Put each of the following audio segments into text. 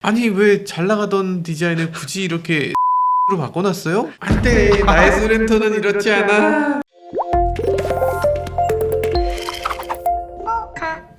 아니 왜 잘 나가던 디자인을 굳이 이렇게 로 바꿔놨어요? 안돼, 나의 소렌토는 이렇지 않아.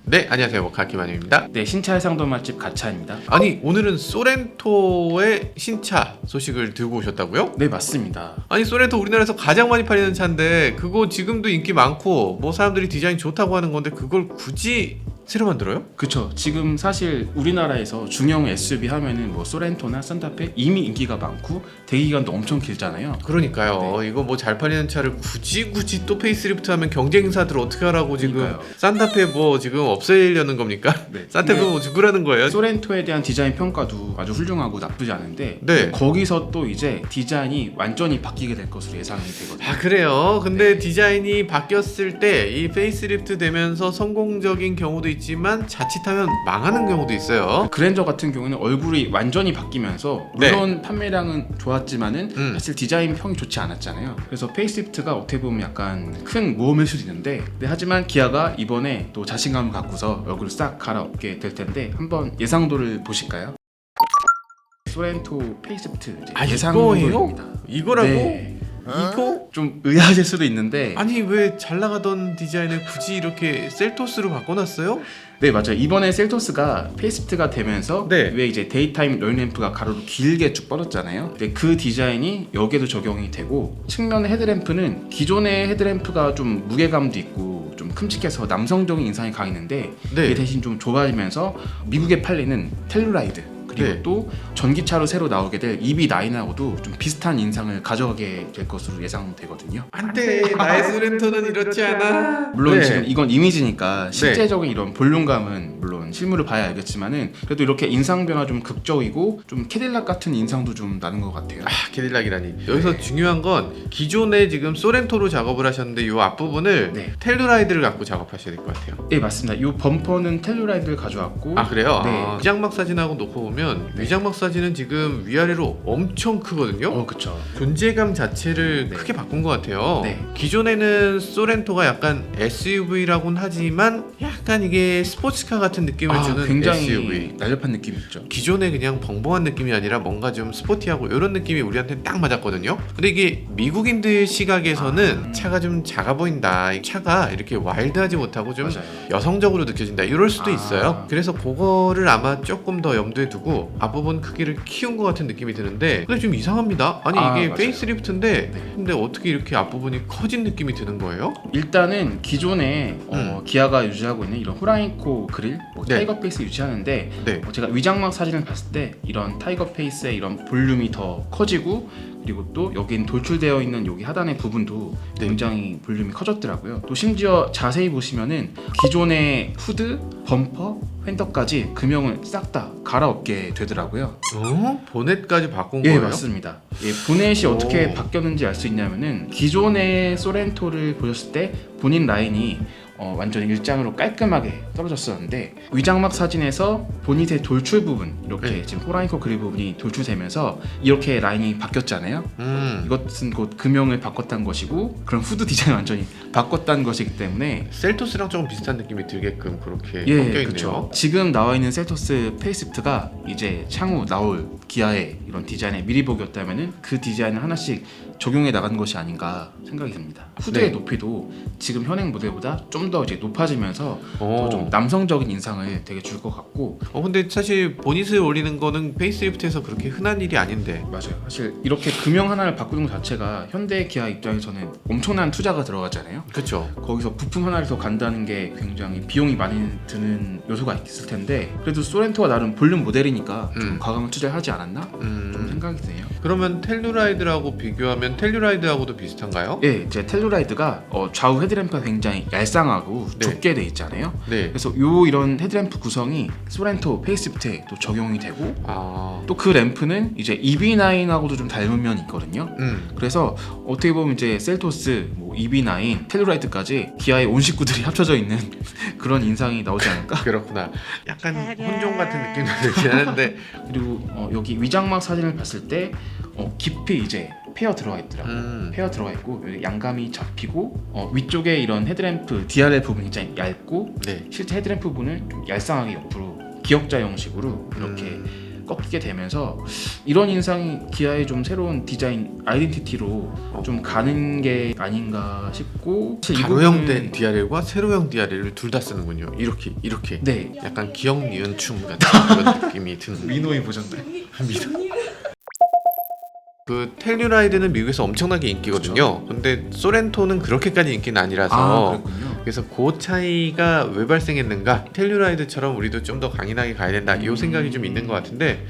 네, 안녕하세요, 모카 김한유입니다. 네, 신차 해상도 맛집 가차입니다. 아니 오늘은 소렌토의 신차 소식을 들고 오셨다고요? 네, 맞습니다. 아니 소렌토 우리나라에서 가장 많이 팔리는 차인데 그거 지금도 인기 많고 뭐 사람들이 디자인 좋다고 하는 건데 그걸 굳이 새로 만들어요? 그쵸. 지금 사실 우리나라에서 중형 SUV 하면은 뭐 소렌토나 산타페 이미 인기가 많고 대기기간도 엄청 길잖아요. 그러니까요. 이거 뭐 잘 팔리는 차를 굳이 또 페이스리프트 하면 경쟁사들 어떻게 하라고 지금. 그러니까요. 산타페 뭐 지금 없애려는 겁니까? 네. 산타페 뭐 죽으라는 거예요? 소렌토에 대한 디자인 평가도 아주 훌륭하고 나쁘지 않은데 네. 거기서 또 이제 디자인이 완전히 바뀌게 될 것으로 예상이 되거든요. 아 그래요? 근데 네. 디자인이 바뀌었을 때 이 페이스리프트 되면서 성공적인 경우도 있지만 자칫하면 망하는 경우도 있어요. 그랜저 같은 경우는 얼굴이 완전히 바뀌면서 물론 판매량은 좋았지만은 사실 디자인 평이 좋지 않았잖아요. 그래서 페이스리프트가 어떻게 보면 약간 큰 모험일 수도 있는데 하지만 기아가 이번에 또 자신감을 갖고서 얼굴을 싹 갈아엎게 될 텐데 한번 예상도를 보실까요? 소렌토 페이스리프트 이제 예상도입니다. 이거라고? 네. 이거? 좀 의아하실 수도 있는데 아니 왜 잘 나가던 디자인을 굳이 이렇게 셀토스로 바꿔놨어요? 네, 맞아요. 이번에 셀토스가 페이스리프트가 되면서 네. 왜 이제 데이타임 런램프가 가로로 길게 쭉 뻗었잖아요. 근데 그 디자인이 여기에도 적용이 되고 측면 헤드램프는 기존의 헤드램프가 좀 무게감도 있고 좀 큼직해서 남성적인 인상이 강했는데 네. 이게 대신 좀 좁아지면서 미국에 팔리는 텔루라이드 그리고 네. 또 전기차로 새로 나오게 될 EV9하고도 좀 비슷한 인상을 가져가게 될 것으로 예상되거든요. 안돼, 나의 소렌토는 이렇지 않아. 물론 네. 지금 이건 이미지니까 실제적인 이런 볼륨감은 물론 실물을 봐야 알겠지만은 그래도 이렇게 인상 변화 좀 극적이고 좀 캐딜락 같은 인상도 좀 나는 것 같아요. 캐딜락이라니. 여기서 중요한 건 기존에 지금 소렌토로 작업을 하셨는데 이 앞부분을 네. 텔루라이드를 갖고 작업하셔야 될 것 같아요. 네, 맞습니다. 이 범퍼는 텔루라이드를 가져왔고 아 그래요? 네. 위장막 사진하고 놓고 보면 네. 위장막 사진은 지금 위아래로 엄청 크거든요. 그쵸. 존재감 자체를 네. 크게 바꾼 것 같아요. 네. 기존에는 소렌토가 약간 SUV라고는 하지만 약간 이게 스포츠카 같은 느낌을 주는 굉장히 SUV. 날렵한 느낌이 있죠. 기존에 그냥 벙벙한 느낌이 아니라 뭔가 좀 스포티하고 이런 느낌이 우리한테는 딱 맞았거든요. 근데 이게 미국인들 시각에서는 차가 좀 작아 보인다, 이 차가 이렇게 와일드하지 못하고 좀 맞아요. 여성적으로 느껴진다, 이럴 수도 아. 있어요. 그래서 그거를 아마 조금 더 염두에 두고 앞부분 크기를 키운 것 같은 느낌이 드는데 근데 좀 이상합니다. 아니 이게 맞아요. 페이스리프트인데 네. 근데 어떻게 이렇게 앞부분이 커진 느낌이 드는 거예요? 일단은 기존에 기아가 유지하고 있는 이런 호라이코 그릴, 뭐 네. 타이거 페이스 유지하는데 네. 제가 위장막 사진을 봤을 때 이런 타이거 페이스의 이런 볼륨이 더 커지고 그리고 또 여긴 돌출되어 있는 여기 하단의 부분도 네. 굉장히 볼륨이 커졌더라고요. 또 심지어 자세히 보시면은 기존의 후드, 범퍼, 휀더까지 금형을 싹 다 갈아엎게 되더라고요. 보넷까지 바꾼 예, 거예요? 맞습니다. 예, 보넷이 오. 어떻게 바뀌었는지 알 수 있냐면은 기존의 소렌토를 보셨을 때 본인 라인이 완전히 일장으로 깔끔하게 떨어졌었는데 위장막 사진에서 보닛의 돌출 부분 이렇게 네. 지금 호라이코 그릴 부분이 돌출되면서 이렇게 라인이 바뀌었잖아요. 이것은 곧 금형을 바꿨다는 것이고 그런 후드 디자인 완전히 바꿨다는 것이기 때문에 셀토스랑 조금 비슷한 느낌이 들게끔 그렇게 예, 섞여 있네요. 그렇죠. 지금 나와 있는 셀토스 페이스리프트가 이제 향후 나올 기아의 이런 디자인의 미리 보기였다면은 그 디자인을 하나씩 적용해 나가는 것이 아닌가 생각이 듭니다. 후드의 네. 높이도 지금 현행 모델보다 좀 더 이제 높아지면서 오. 더 좀 남성적인 인상을 되게 줄 것 같고 근데 사실 보닛을 올리는 거는 페이스리프트에서 그렇게 흔한 일이 아닌데. 맞아요. 사실 이렇게 금형 하나를 바꾸는 것 자체가 현대 기아 입장에서는 엄청난 투자가 들어가잖아요. 그렇죠. 거기서 부품 하나를 더 간다는 게 굉장히 비용이 많이 드는 요소가 있을 텐데 그래도 소렌토가 나름 볼륨 모델이니까 좀 과감한 투자를 하지 않았나? 좀 생각이 드네요. 그러면 텔루라이드라고 비교하면 텔루라이드하고도 비슷한가요? 예, 제 텔루라이드가 좌우 헤드램프가 굉장히 얄쌍하고 네. 좁게 돼 있잖아요. 네. 그래서 이런 헤드램프 구성이 소렌토 페이스리프트에 또 적용이 되고 또 그 램프는 이제 EV9하고도 좀 닮은 면이 있거든요. 그래서 어떻게 보면 이제 셀토스, 뭐 EV9, 텔루라이드까지 기아의 온 식구들이 합쳐져 있는 그런 인상이 나오지 않을까? 그렇구나. 약간 혼종 같은 느낌도 들긴 하는데. 그리고 여기 위장막 사진을 봤을 때 깊이 이제 페어 들어가 있더라고요. 페어 들어가 있고 여기 양감이 잡히고 위쪽에 이런 헤드램프 DRL 부분이 굉장히 얇고 네. 실제 헤드램프 부분을 좀 얄쌍하게 옆으로 기역자 형식으로 이렇게 꺾이게 되면서 이런 인상이 기아의 좀 새로운 디자인 아이덴티티로 좀 가는 게 아닌가 싶고, 사실 이 가로형 부분은- DRL과 세로형 DRL을 둘 다 쓰는군요. 이렇게 네. 약간 기억 니은 춤 같은 그런 느낌이 드는 미노이 보셨나요? 그 텔류라이드는 미국에서 엄청나게 인기거든요. 근데 소렌토는 그렇게까지 인기는 아니라서 그렇군요. 그래서 그 차이가 왜 발생했는가? 텔류라이드처럼 우리도 좀 더 강인하게 가야 된다. 이 생각이 좀 있는 것 같은데,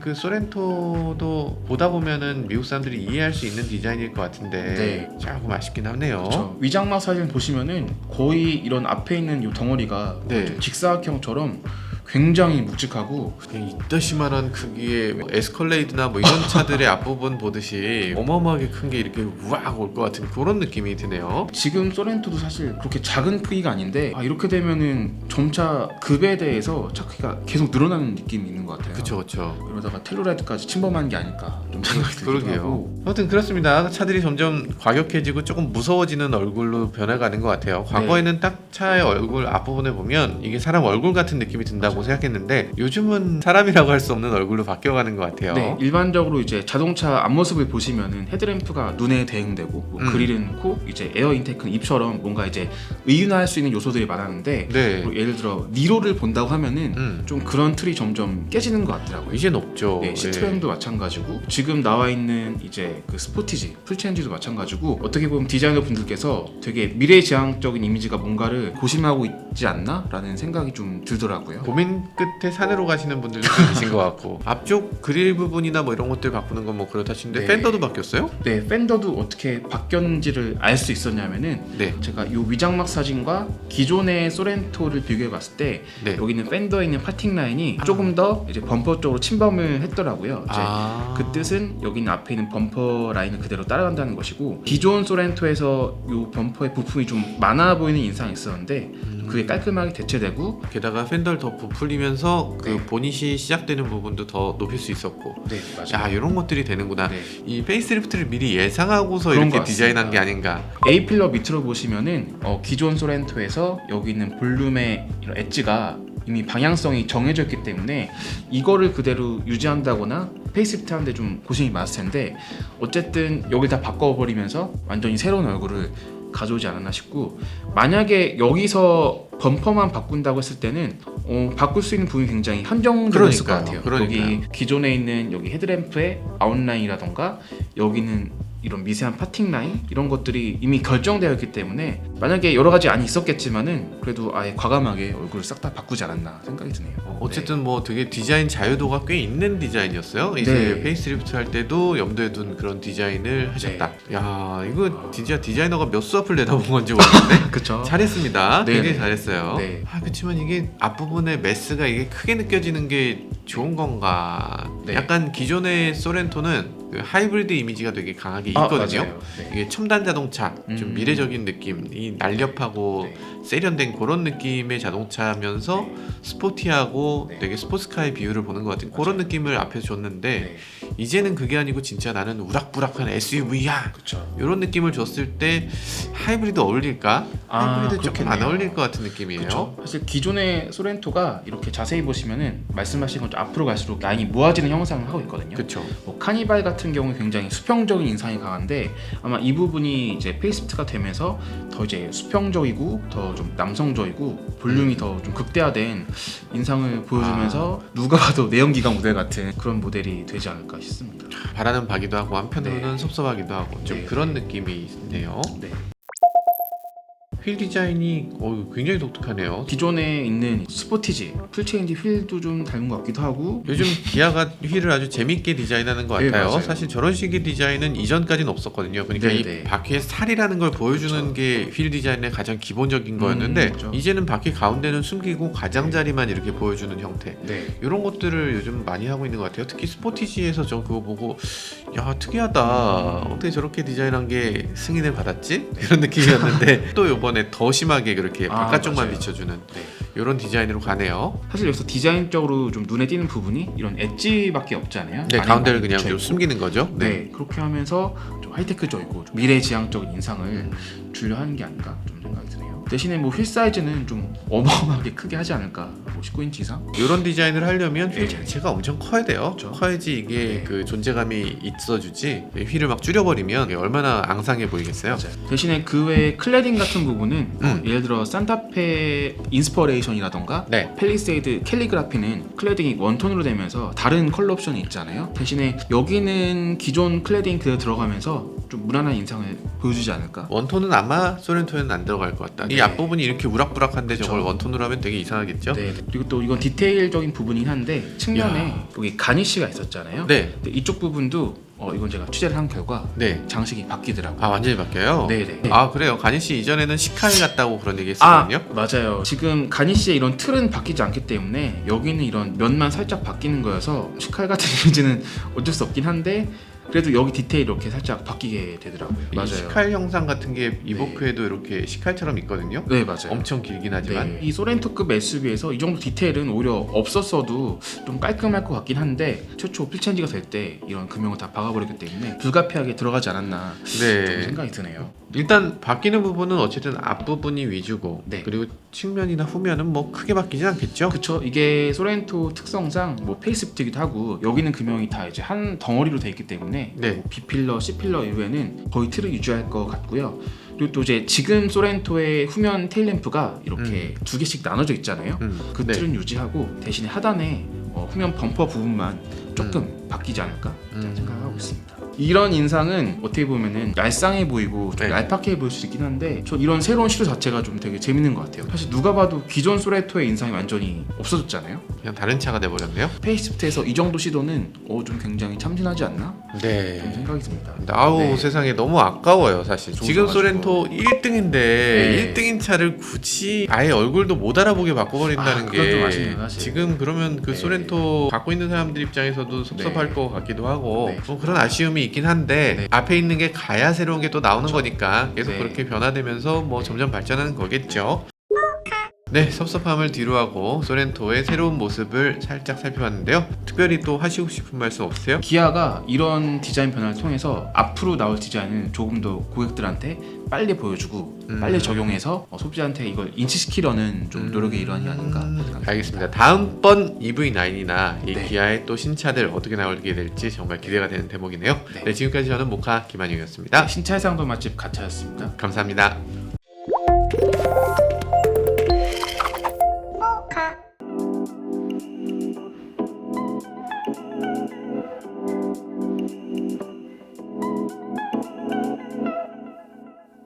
그 소렌토도 보다 보면은 미국 사람들이 이해할 수 있는 디자인일 것 같은데 조금 아쉽긴 하네요. 그렇죠. 위장막 사진 보시면은 거의 이런 앞에 있는 이 덩어리가 네. 좀 직사각형처럼 굉장히 묵직하고, 그냥 이따시만한 크기의 뭐 에스컬레이드나 뭐 이런 차들의 앞부분 보듯이 어마어마하게 큰 게 이렇게 우악 올 것 같은 그런 느낌이 드네요. 지금 소렌토도 사실 그렇게 작은 크기가 아닌데 이렇게 되면은 점차 급에 대해서 차 크기가 계속 늘어나는 느낌이 있는 것 같아요. 그쵸. 그러다가 텔루라이드까지 침범한 게 아닐까 좀 생각이 들기도 그러게요. 하고. 아무튼 그렇습니다. 차들이 점점 과격해지고 조금 무서워지는 얼굴로 변해가는 것 같아요. 과거에는 딱 차의 얼굴 앞부분에 보면 이게 사람 얼굴 같은 느낌이 든다고 생각했는데 요즘은 사람이라고 할 수 없는 얼굴로 바뀌어가는 것 같아요. 네, 일반적으로 이제 자동차 앞모습을 보시면은 헤드램프가 눈에 대응되고 뭐 그릴은 코, 이제 에어 인테이크는 입처럼 뭔가 이제 의윤화할 수 있는 요소들이 많았는데 네. 뭐 예를 들어 니로를 본다고 하면은 좀 그런 틀이 점점 깨지는 것 같더라고요. 이젠 없죠. 네, 시트로행도 마찬가지고 지금 나와 있는 이제 그 스포티지, 풀체인지도 마찬가지고 어떻게 보면 디자이너 분들께서 되게 미래지향적인 이미지가 뭔가를 고심하고 있지 않나라는 생각이 좀 들더라고요. 고민 끝에 산으로 가시는 분들도 계신 것 같고 앞쪽 그릴 부분이나 뭐 이런 것들 바꾸는 건 뭐 그렇다 치는데 네. 펜더도 바뀌었어요? 네, 펜더도 어떻게 바뀌었는지를 알 수 있었냐면은 네. 제가 이 위장막 사진과 기존의 소렌토를 비교해 봤을 때 네. 여기는 펜더에 있는 파팅 라인이 조금 더 이제 범퍼 쪽으로 침범을 했더라고요. 이제 그 뜻은 여기는 앞에 있는 범퍼 라인을 그대로 따라간다는 것이고, 기존 소렌토에서 이 범퍼의 부품이 좀 많아 보이는 인상이 있었는데 그게 깔끔하게 대체되고, 게다가 펜더를 더 부풀리면서 그 네. 보닛이 시작되는 부분도 더 높일 수 있었고 네, 맞아요. 야 이런 것들이 되는구나. 네. 이 페이스리프트를 미리 예상하고서 그런 이렇게 것 디자인한 같습니다. 게 아닌가. A 필러 밑으로 보시면은 기존 소렌토에서 여기 있는 볼륨의 이런 엣지가 이미 방향성이 정해져 있기 때문에 이거를 그대로 유지한다거나 페이스리프트 하는데 좀 고심이 많았을 텐데, 어쨌든 여기 다 바꿔버리면서 완전히 새로운 얼굴을 가져오지 않았나 싶고, 만약에 여기서 범퍼만 바꾼다고 했을 때는 바꿀 수 있는 부분이 굉장히 한정되어 있을 것 같아요. 여기 기존에 있는 여기 헤드램프의 아웃라인이라던가 여기는 이런 미세한 파팅 라인 이런 것들이 이미 결정되어 있기 때문에 만약에 여러 가지 안이 있었겠지만은 그래도 아예 과감하게 얼굴을 싹 다 바꾸지 않았나 생각이 드네요. 어쨌든 뭐 되게 디자인 자유도가 꽤 있는 디자인이었어요. 이제 네. 페이스리프트 할 때도 염두에 둔 그런 디자인을 하셨다. 야 이거 진짜 디자이너가 몇 수 앞을 내다본 건지 모르겠네. 그렇죠. 잘했습니다. 네, 굉장히 네. 잘했어요. 네. 그렇지만 이게 앞부분의 메스가 이게 크게 느껴지는 게 좋은 건가? 네. 약간 기존의 소렌토는 그 하이브리드 이미지가 되게 강하게 있거든요. 맞아요. 네. 이게 첨단 자동차, 좀 미래적인 느낌, 이 날렵하고 네. 세련된 그런 느낌의 자동차면서 스포티하고 네. 되게 스포츠카의 비율을 보는 것 같은 그런 느낌을 앞에 줬는데 네. 이제는 그게 아니고 진짜 나는 우락부락한 SUV야 그렇죠. 이런 느낌을 줬을 때 하이브리드 어울릴까? 하이브리드 조금 안 그렇겠네요. 어울릴 것 같은 느낌이에요. 그렇죠. 사실 기존의 소렌토가 이렇게 자세히 보시면은 말씀하신 것처럼 앞으로 갈수록 라인이 모아지는 형상을 하고 있거든요. 그렇죠. 뭐 카니발 같은 경우는 굉장히 수평적인 인상이 강한데 아마 이 부분이 이제 페이스리프트가 되면서 더 이제 수평적이고 더 좀 남성적이고 볼륨이 더 좀 극대화된 인상을 보여주면서 누가 봐도 내연기관 모델 같은 그런 모델이 되지 않을까 싶습니다. 바라는 바기도 하고 한편으로는 네. 섭섭하기도 하고 좀 네. 그런 느낌이 있네요. 네. 휠 디자인이 굉장히 독특하네요. 기존에 있는 스포티지, 풀체인지 휠도 좀 닮은 것 같기도 하고, 요즘 기아가 휠을 아주 재밌게 디자인하는 것 네, 같아요. 맞아요. 사실 저런 식의 디자인은 이전까지는 없었거든요. 그러니까 네, 이 네. 바퀴의 살이라는 걸 보여주는 게 휠 디자인의 가장 기본적인 거였는데 그렇죠. 이제는 바퀴 가운데는 숨기고 가장자리만 이렇게 보여주는 형태. 네. 이런 것들을 요즘 많이 하고 있는 것 같아요. 특히 스포티지에서 저 그거 보고 야 특이하다. 어떻게 저렇게 디자인한 게 승인을 받았지? 이런 느낌이었는데 또 이번에 더 심하게 그렇게 바깥쪽만 맞아요. 비춰주는 네. 이런 디자인으로 가네요. 사실 여기서 디자인적으로 좀 눈에 띄는 부분이 이런 엣지밖에 없잖아요. 네, 안에 가운데를 많이 그냥 좀 묻혀있고. 숨기는 거죠. 네, 그렇게 하면서 좀 하이테크적이고 좀 미래지향적인 인상을 주려 하는 게 아닌가 좀 생각이 드네요. 대신에 뭐 휠 사이즈는 좀 어마어마하게 크게 하지 않을까. 뭐 19인치 이상? 이런 디자인을 하려면 휠 네. 자체가 엄청 커야 돼요. 그렇죠. 커야지 이게 네. 그 존재감이 있어주지. 휠을 막 줄여버리면 이게 얼마나 앙상해 보이겠어요. 맞아요. 대신에 그 외에 클래딩 같은 부분은 예를 들어 산타페 인스퍼레이션이라던가 네. 팰리세이드 캘리그라피는 클래딩이 원톤으로 되면서 다른 컬러 옵션이 있잖아요. 대신에 여기는 기존 클래딩 그대로 들어가면서 좀 무난한 인상을 보여주지 않을까. 원톤은 아마 소렌토에는 안 들어갈 것 같다. 이 네. 앞부분이 이렇게 우락부락한데 저걸 그쵸. 원톤으로 하면 되게 이상하겠죠? 네. 그리고 또 이건 디테일적인 부분이긴 한데 측면에 야. 여기 가니쉬가 있었잖아요. 네. 근데 이쪽 부분도 이건 제가 취재를 한 결과 네. 장식이 바뀌더라고요. 아 완전히 바뀌어요? 네네. 아 그래요? 가니씨 이전에는 시칼 같다고 그런 얘기 했었거든요? 맞아요. 지금 가니쉬의 이런 틀은 바뀌지 않기 때문에 여기는 이런 면만 살짝 바뀌는 거여서 시칼 같은 이미지는 어쩔 수 없긴 한데 그래도 여기 디테일 이렇게 살짝 바뀌게 되더라고요. 이 시칼 형상 같은 게 이보크에도 이렇게 시칼처럼 있거든요? 네 맞아요. 엄청 길긴 하지만 네. 이 소렌토급 SUV에서 이 정도 디테일은 오히려 없었어도 좀 깔끔할 것 같긴 한데 최초 필체인지가 될 때 이런 금형을 다 박아버렸기 때문에 불가피하게 들어가지 않았나 좀 네. 생각이 드네요. 일단 바뀌는 부분은 어쨌든 앞부분이 위주고 네. 그리고 측면이나 후면은 뭐 크게 바뀌진 않겠죠? 그쵸. 이게 소렌토 특성상 뭐 페이스리프트이기도 하고 여기는 금형이 다 이제 한 덩어리로 돼 있기 때문에 네. 뭐 B필러, C필러 이후에는 거의 틀을 유지할 것 같고요. 그리고 또 이제 지금 소렌토의 후면 테일램프가 이렇게 두 개씩 나눠져 있잖아요. 그 네. 틀은 유지하고 대신에 하단에 후면 범퍼 부분만 조금 바뀌지 않을까 생각하고 있습니다. 이런 인상은 어떻게 보면은 얄쌍해 보이고 좀 네. 얄팍해 보일 수 있긴 한데 전 이런 새로운 시도 자체가 좀 되게 재밌는 것 같아요. 사실 누가 봐도 기존 소렌토의 인상이 완전히 없어졌잖아요. 그냥 다른 차가 돼버렸네요? 페이스리프트에서 이 정도 시도는 좀 굉장히 참신하지 않나? 네. 그런 생각이 듭니다. 아우 네. 세상에 너무 아까워요 사실. 지금 좋아가지고. 소렌토 1등인데 네. 1등인 차를 굳이 아예 얼굴도 못 알아보게 바꿔버린다는 그건 좀 게 아쉽네요, 사실. 지금 그러면 그 네. 소렌토 갖고 있는 사람들 입장에서도 섭섭할 네. 것 같기도 하고 네. 뭐 그런 아쉬움이 있긴 한데 네. 앞에 있는 게 가야 새로운 게 또 나오는 그렇죠. 거니까 계속 네. 그렇게 변화되면서 뭐 점점 발전하는 거겠죠. 네, 섭섭함을 뒤로하고 소렌토의 새로운 모습을 살짝 살펴봤는데요. 특별히 또 하시고 싶은 말씀 없으세요? 기아가 이런 디자인 변화를 통해서 앞으로 나올 디자인을 조금 더 고객들한테 빨리 보여주고 빨리 적용해서 소비자한테 이걸 인식시키려는 좀 노력의 일환이 아닌가 생각합니다. 알겠습니다. 다음번 EV9이나 이 네. 기아의 또 신차들 어떻게 나오게 될지 정말 기대가 되는 대목이네요. 네. 네, 지금까지 저는 모카 김한용이었습니다. 신차 해상도 맛집 가차였습니다. 감사합니다.